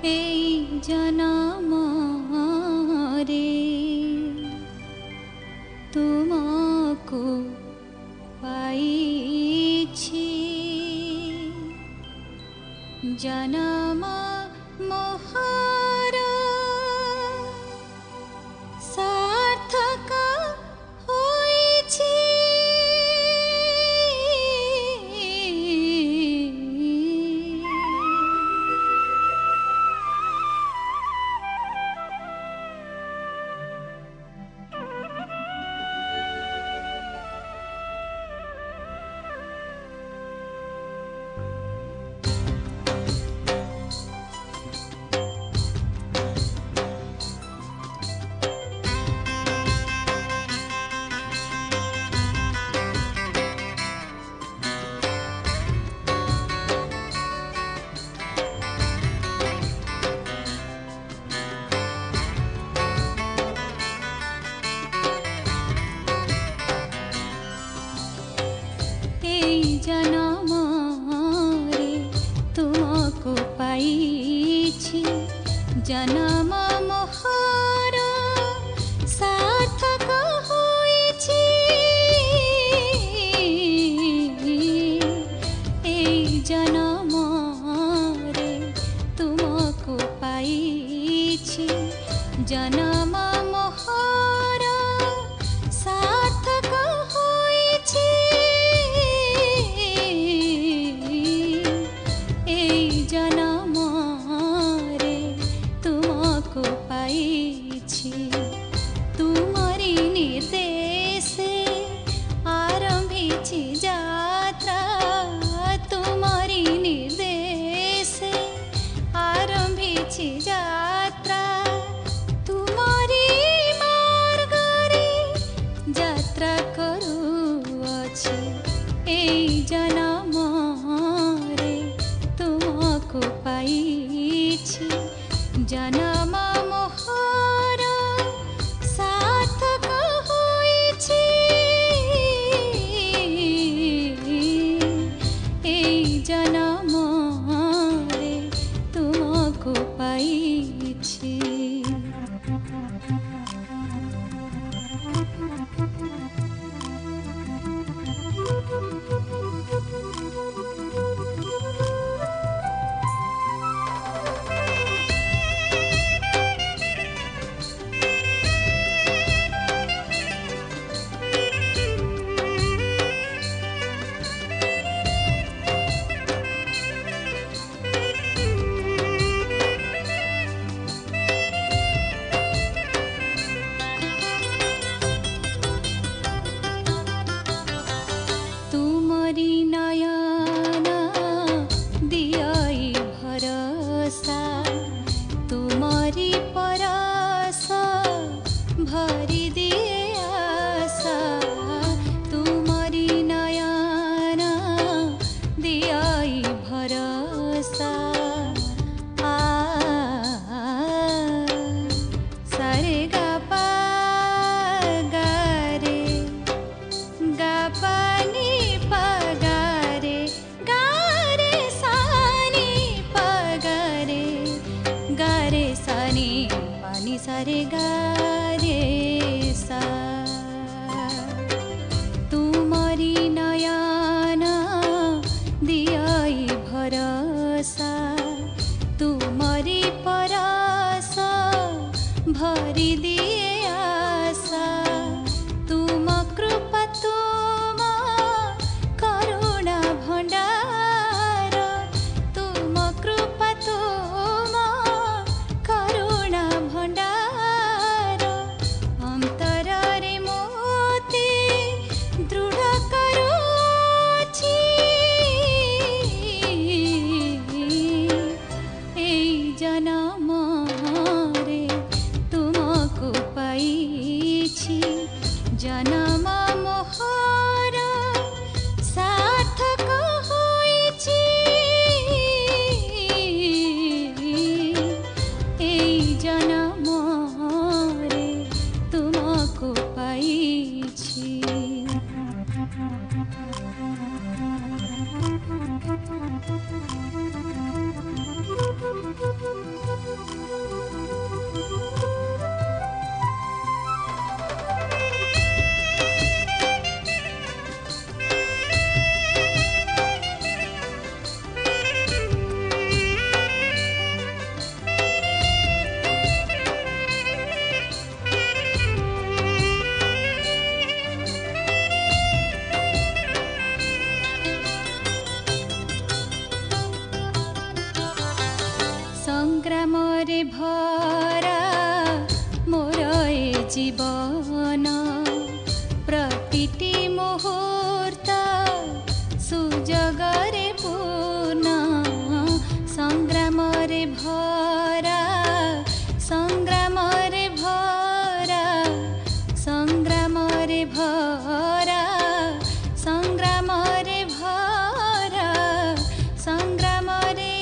এই জনমরে তোমাকো পাইছি জনম মোহর সার্থক হয়েছে। এই জনমরে তোমাকো পাইছি জনম মোহর সার্থক হয়েছে। এই জনমরে তোমাকো পাইছি জনম মোহর সার্থক হয়েছে। এই জনমরে তোমাকো পাইছি তোমারি নির্দেশে আরম্ভিছি যাত্রা। তোমারি নির্দেশে আরম্ভিছি যাত্রা। তোমারি মার্গরে যাত্রা করুଅছি। এই জনমরে তোমাকো পাইছি জনম মোহর সার্থক হয়েছে। এই জনমরে তোমাকো পাইছি। मुहूर्त सुजगरे पूर्ण संग्राम रे भरा संग्राम रे भरा संग्राम रे भरा संग्राम रे भरा संग्राम रे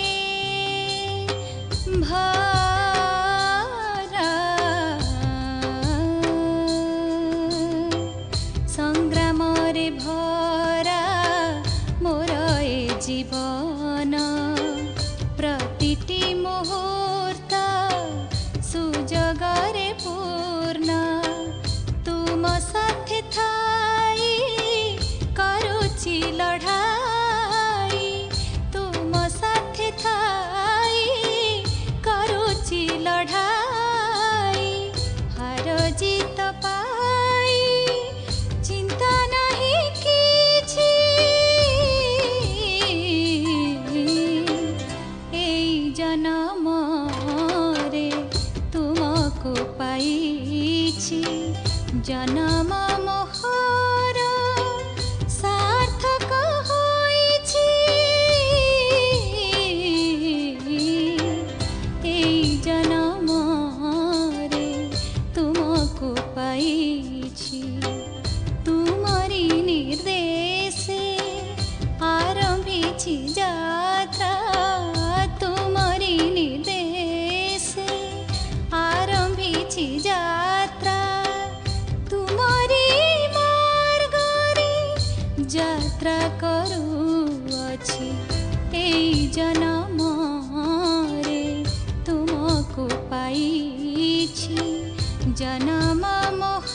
भरा संग्राम रे भरा मोर ए जीवन प्रतिटी मुहूर्त सुजगरे पूर्ण तुम साथे थाई करुची लड़ाई तुम साथे थाई करुची लड़ाई हार जीत पाई चिंता नहीं किछि एई जन्म रे तुमको पाइछि जन्म मोहर सार्थक होइछि एई जन्म रे तुमको पाइछि तुमरी निर्देशे आरंभिछि यात्रा तुमरी निर्देशे आरंभिछि यात्रा तुमरी मार्गरे यात्रा करूअछि एई जन्म रे तुमको पाइछि जन्म मोह